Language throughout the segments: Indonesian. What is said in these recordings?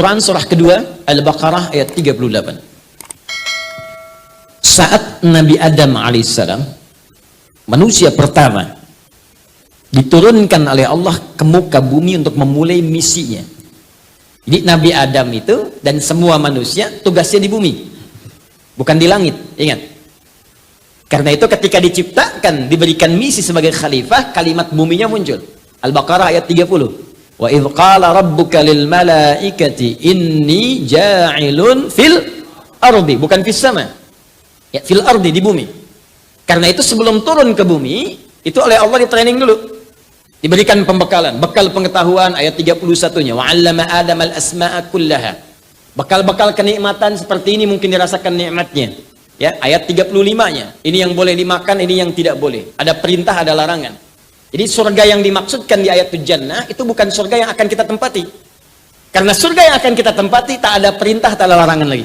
Quran surah kedua Al-Baqarah ayat 38. Saat Nabi Adam alaihissalam, manusia pertama, diturunkan oleh Allah ke muka bumi untuk memulai misinya. Jadi Nabi Adam itu dan semua manusia tugasnya di bumi, bukan di langit. Ingat. Karena itu ketika diciptakan, diberikan misi sebagai khalifah, kalimat buminya muncul. Al-Baqarah ayat 30. Wa idh qala rabbuka lil malaikati inni ja'ilun fil ardi, bukan fis sama. Ya, fil ardi, di bumi. Karena itu sebelum turun ke bumi, itu oleh Allah di training dulu. Diberikan pembekalan, bekal pengetahuan ayat 31-nya. Wa 'allama Adam al-asma'a kullaha. Bekal-bekal kenikmatan seperti ini mungkin dirasakan nikmatnya. Ya, ayat 35-nya. Ini yang boleh dimakan, ini yang tidak boleh. Ada perintah, ada larangan. Jadi surga yang dimaksudkan di ayat Jannah itu bukan surga yang akan kita tempati. Karena surga yang akan kita tempati tak ada perintah, tak ada larangan lagi.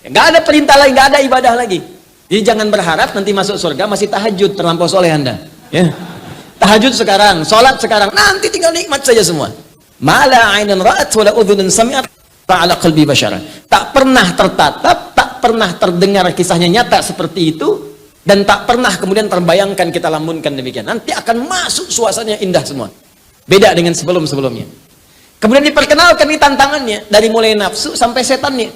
Nggak ada perintah lagi, nggak ada ibadah lagi. Jadi jangan berharap nanti masuk surga masih tahajud terlampau soleh Anda. Ya. Tahajud sekarang, sholat sekarang, nanti tinggal nikmat saja semua. Mala 'ainun ra'at wala udhunun sami'at ala qalbi basyara. Tak pernah tertatap, tak pernah terdengar kisahnya nyata seperti itu. Dan tak pernah kemudian terbayangkan kita lamunkan demikian. Nanti akan masuk suasananya indah semua. Beda dengan sebelum-sebelumnya. Kemudian diperkenalkan ini tantangannya. Dari mulai nafsu sampai setannya.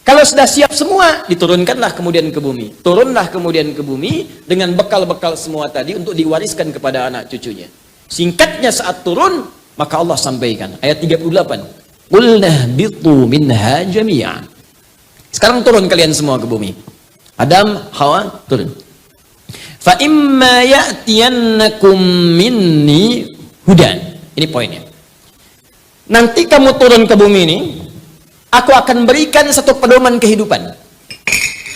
Kalau sudah siap semua, diturunkanlah kemudian ke bumi. Turunlah kemudian ke bumi dengan bekal-bekal semua tadi untuk diwariskan kepada anak cucunya. Singkatnya saat turun, maka Allah sampaikan. Ayat 38. Qulna bitu minha jami'an. Sekarang turun kalian semua ke bumi. Adam, Hawa, turun. Fa imma ya'tiyannakum minni hudan. Ini poinnya. Nanti kamu turun ke bumi ini, aku akan berikan satu pedoman kehidupan.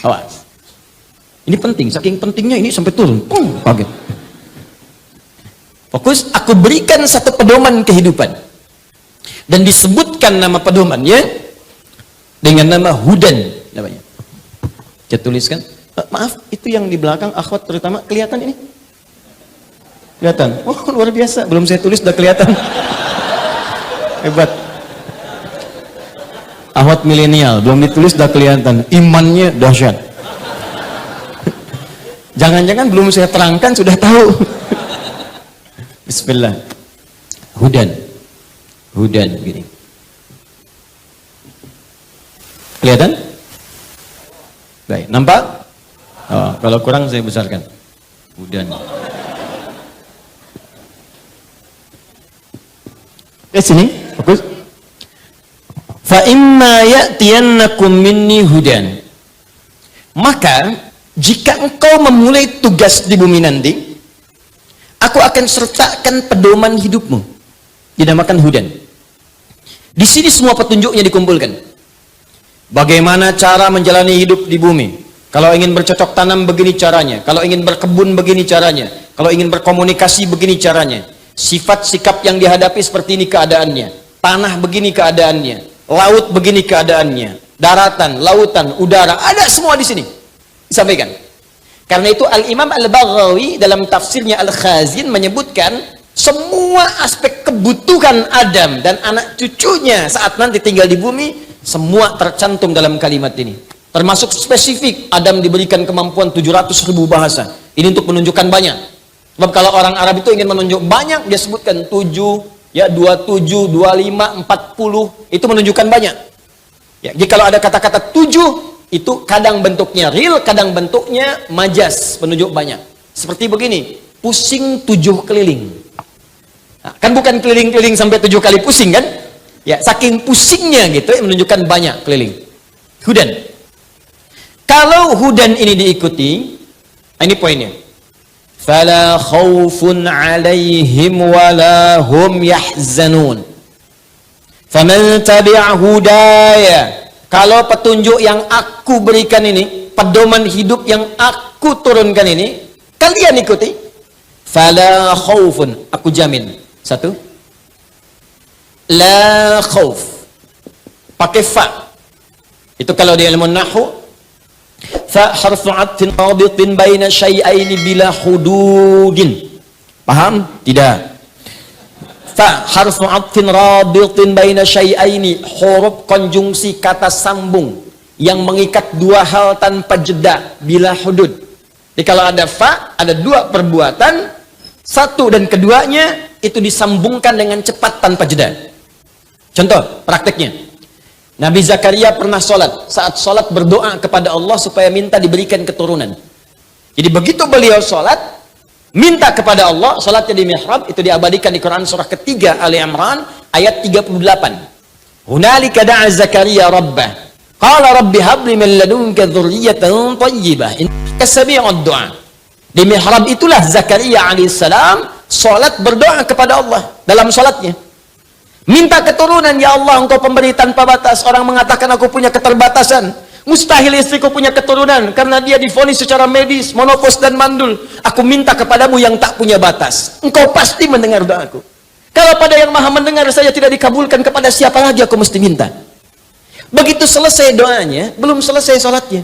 Awas. Ini penting, saking pentingnya ini sampai turun. Kaget. Fokus, aku berikan satu pedoman kehidupan. Dan disebutkan nama pedomannya dengan nama hudan namanya. Saya tuliskan, maaf, itu yang di belakang akhwat terutama kelihatan ini? Kelihatan? Oh, luar biasa, belum saya tulis udah kelihatan. Hebat. Akhwat milenial, belum ditulis udah kelihatan. Imannya dahsyat. Jangan-jangan belum saya terangkan sudah tahu. Bismillah. Hudan. Hudan gini. Kelihatan? Baik, nampak? Oh, kalau kurang saya besarkan. Hudan. Sini, fokus. Fa imma ya'tiyannakum minni hudan. Maka jika engkau memulai tugas di bumi nanti, aku akan sertakan pedoman hidupmu. Dinamakan hudan. Di sini semua petunjuknya dikumpulkan. Bagaimana cara menjalani hidup di bumi. Kalau ingin bercocok tanam begini caranya. Kalau ingin berkebun begini caranya. Kalau ingin berkomunikasi begini caranya. Sifat sikap yang dihadapi seperti ini keadaannya. Tanah begini keadaannya. Laut begini keadaannya. Daratan, lautan, udara. Ada semua di sini. Disampaikan. Karena itu Al-Imam Al-Baghawi dalam tafsirnya Al-Khazin menyebutkan semua aspek kebutuhan Adam dan anak cucunya saat nanti tinggal di bumi semua tercantum dalam kalimat ini. Termasuk spesifik, Adam diberikan kemampuan 700.000 bahasa. Ini untuk menunjukkan banyak. Sebab kalau orang Arab itu ingin menunjuk banyak, dia sebutkan 7, ya 27, 25, 40, itu menunjukkan banyak. Ya, jadi kalau ada kata-kata 7, itu kadang bentuknya real, kadang bentuknya majas, penunjuk banyak. Seperti begini, pusing 7 keliling. Nah, kan bukan keliling-keliling sampai 7 kali pusing kan? Ya, saking pusingnya gitu menunjukkan banyak keliling. Hudan. Kalau hudan ini diikuti, ini poinnya. Fala khaufun 'alaihim wala hum yahzanun. Faman tabi'a hudaya. Kalau petunjuk yang aku berikan ini, pedoman hidup yang aku turunkan ini, kalian ikuti. Fala khaufun, aku jamin. Satu. La khauf, pakai fa. Itu kalau di ilmu nahwu, fa harfu 'atfin rabitin baina syai'aini bila hududin. Paham? Tidak. Fa harfu 'atfin rabitin baina syai'aini, huruf konjungsi kata sambung yang mengikat dua hal tanpa jeda bila hudud. Jadi kalau ada fa, ada dua perbuatan, satu dan keduanya itu disambungkan dengan cepat tanpa jeda. Contoh prakteknya, Nabi Zakaria pernah sholat. Saat sholat berdoa kepada Allah supaya minta diberikan keturunan. Jadi begitu beliau sholat, minta kepada Allah, sholatnya di mihrab, itu diabadikan di Quran surah ketiga Ali Imran ayat 38. Hunalika da'a Zakaria rabbah, qala rabbi habli min ladunka dzurriyyatan thayyibah innaka sami'ud du'a. Di mihrab itulah Zakaria alaihissalam sholat berdoa kepada Allah dalam sholatnya. Minta keturunan, ya Allah engkau pemberi tanpa batas. Orang mengatakan aku punya keterbatasan, mustahil istriku punya keturunan karena dia divonis secara medis, monopos dan mandul. Aku minta kepadamu yang tak punya batas, engkau pasti mendengar doaku. Kalau pada yang maha mendengar saja tidak dikabulkan, kepada siapa lagi aku mesti minta? Begitu selesai doanya, belum selesai sholatnya.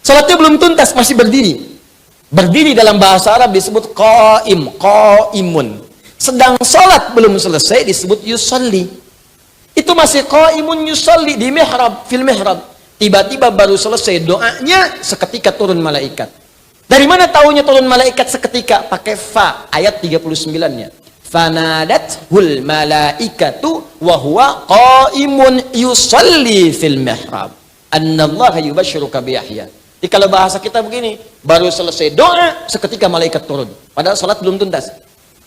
Sholatnya belum tuntas, masih berdiri. Berdiri dalam bahasa Arab disebut qaim, qaimun. Sedang sholat belum selesai disebut yusalli. Itu masih qaimun yusalli di mihrab, fil mihrab. Tiba-tiba baru selesai doanya, seketika turun malaikat. Dari mana taunya turun malaikat seketika? Pakai fa, ayat 39-nya. Fanadathul malaikatu wa huwa qaimun yusalli fil mihrab. Annallaha yubashshiruka bi Yahya. Jadi kalau bahasa kita begini, baru selesai doa, seketika malaikat turun. Padahal sholat belum tuntas.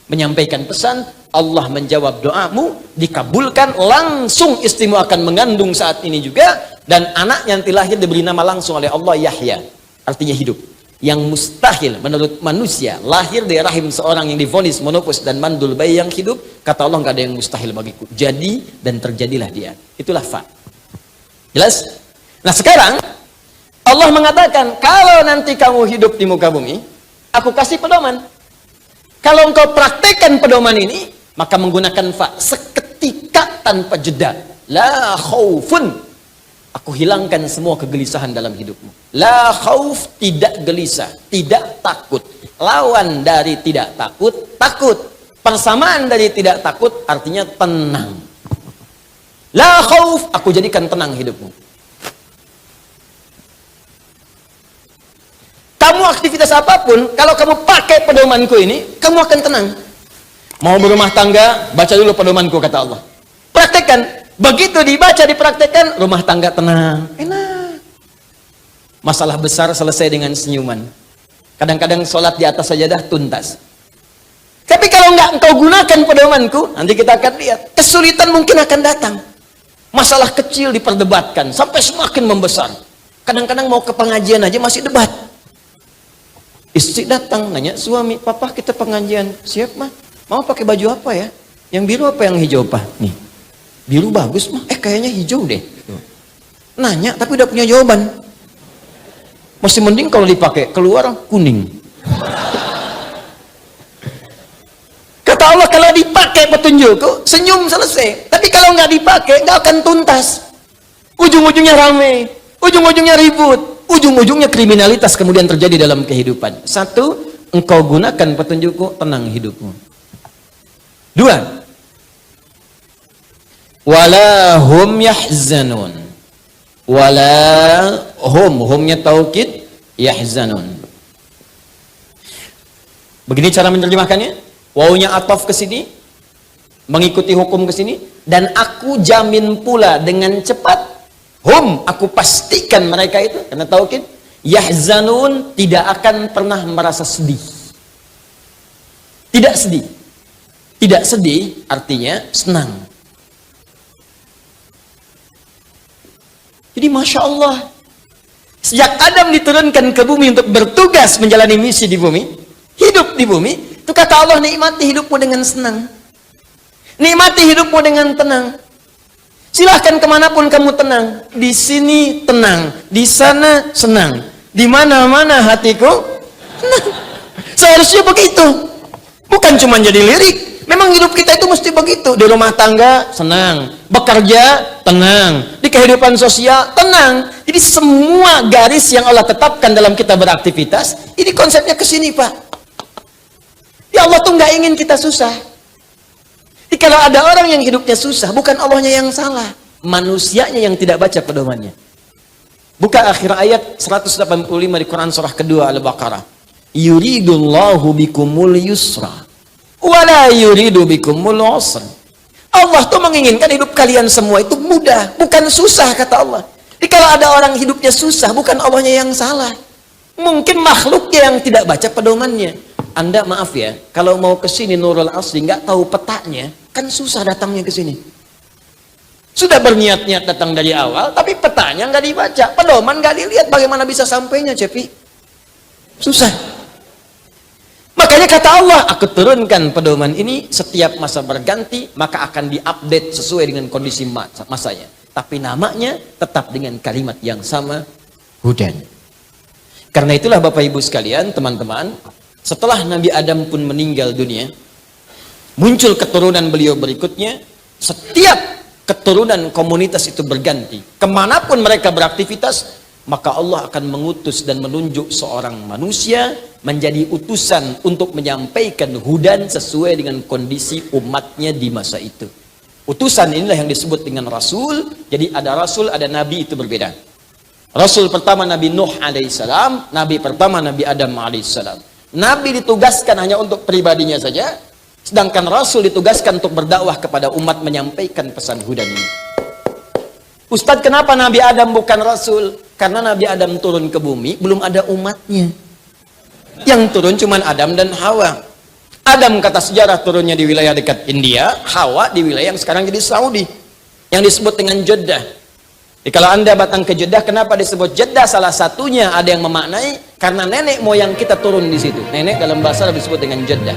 Menyampaikan pesan, Allah menjawab doamu, dikabulkan, langsung istrimu akan mengandung saat ini juga, dan anak yang lahir diberi nama langsung oleh Allah Yahya, artinya hidup. Yang mustahil menurut manusia, lahir dari rahim seorang yang divonis monopos dan mandul bayi yang hidup, kata Allah nggak ada yang mustahil bagiku. Jadi dan terjadilah dia. Itulah fa. Jelas? Nah sekarang Allah mengatakan, kalau nanti kamu hidup di muka bumi, aku kasih pedoman. Kalau engkau praktekkan pedoman ini, maka menggunakan fa, seketika tanpa jeda. La khaufun, aku hilangkan semua kegelisahan dalam hidupmu. La khauf, tidak gelisah, tidak takut. Lawan dari tidak takut, takut. Persamaan dari tidak takut artinya tenang. La khauf, aku jadikan tenang hidupmu. Kamu aktivitas apapun, kalau kamu pakai pedomanku ini, kamu akan tenang. Mau berumah tangga, baca dulu pedomanku, kata Allah. Praktekkan. Begitu dibaca, dipraktekkan, rumah tangga tenang. Enak. Masalah besar selesai dengan senyuman. Kadang-kadang sholat di atas sajadah tuntas. Tapi kalau nggak engkau gunakan pedomanku, nanti kita akan lihat. Kesulitan mungkin akan datang. Masalah kecil diperdebatkan, sampai semakin membesar. Kadang-kadang mau ke pengajian aja masih debat. Istri datang nanya suami, papa kita pengajian, siap mah? Mau pakai baju apa ya? Yang biru apa yang hijau pak? Nih, biru bagus mah. Kayaknya hijau deh. Nanya tapi udah punya jawaban. Masih mending kalau dipakai keluar kuning. Kata Allah kalau dipakai petunjukku, senyum selesai. Tapi kalau nggak dipakai, nggak akan tuntas. Ujung-ujungnya rame, ujung-ujungnya ribut. Ujung-ujungnya kriminalitas kemudian terjadi dalam kehidupan. Satu, engkau gunakan petunjukku, tenang hidupmu. Dua, wala hum yahzanun. Wala humnya taukid, yahzanun. Begini cara menerjemahkannya. Wawunya ataf ke sini, mengikuti hukum ke sini, dan aku jamin pula dengan cepat. Hum, aku pastikan mereka itu, karena taukid, yahzanun, tidak akan pernah merasa sedih. Tidak sedih. Tidak sedih artinya senang. Jadi Masya Allah, sejak Adam diturunkan ke bumi untuk bertugas menjalani misi di bumi, hidup di bumi, itu kata Allah, nikmati hidupmu dengan senang. Nikmati hidupmu dengan tenang. Silahkan kemanapun kamu tenang. Di sini tenang, di sana senang, di mana-mana hatiku tenang. Seharusnya begitu. Bukan cuma jadi lirik. Memang hidup kita itu mesti begitu. Di rumah tangga senang, bekerja tenang, di kehidupan sosial tenang. Jadi semua garis yang Allah tetapkan dalam kita beraktivitas, ini konsepnya ke sini Pak. Ya Allah tuh nggak ingin kita susah. Jadi kalau ada orang yang hidupnya susah, bukan Allahnya yang salah, manusianya yang tidak baca pedomannya. Buka akhir ayat 185 di Quran surah kedua Al-Baqarah. Yuridullahu bikumul yusra wala yuridu bikumul usra. Allah tuh menginginkan hidup kalian semua itu mudah, bukan susah, kata Allah. Jadi kalau ada orang hidupnya susah, bukan Allahnya yang salah, mungkin makhluknya yang tidak baca pedomannya. Anda maaf ya, kalau mau ke sini Nurul Asri nggak tahu petanya, kan susah datangnya ke sini. Sudah berniat-niat datang dari awal, tapi petanya nggak dibaca, pedoman nggak dilihat, bagaimana bisa sampainya, Cepi? Susah. Makanya kata Allah, aku turunkan pedoman ini setiap masa berganti, maka akan diupdate sesuai dengan kondisi masanya. Tapi namanya tetap dengan kalimat yang sama, hudan. Karena itulah Bapak Ibu sekalian, teman-teman, setelah Nabi Adam pun meninggal dunia, muncul keturunan beliau berikutnya, setiap keturunan komunitas itu berganti. Kemanapun mereka beraktivitas, maka Allah akan mengutus dan menunjuk seorang manusia menjadi utusan untuk menyampaikan hudan sesuai dengan kondisi umatnya di masa itu. Utusan inilah yang disebut dengan Rasul. Jadi ada Rasul, ada Nabi, itu berbeda. Rasul pertama Nabi Nuh alaihissalam, Nabi pertama Nabi Adam alaihissalam. Nabi ditugaskan hanya untuk pribadinya saja, sedangkan Rasul ditugaskan untuk berdakwah kepada umat menyampaikan pesan hudan ini. Ustadz, kenapa Nabi Adam bukan Rasul? Karena Nabi Adam turun ke bumi, belum ada umatnya. Yang turun cuma Adam dan Hawa. Adam kata sejarah turunnya di wilayah dekat India, Hawa di wilayah yang sekarang jadi Saudi, yang disebut dengan Jeddah. Jadi kalau Anda datang ke Jeddah, kenapa disebut Jeddah? Salah satunya ada yang memaknai karena nenek moyang kita turun di situ. Nenek dalam bahasa Arab disebut dengan Jeddah.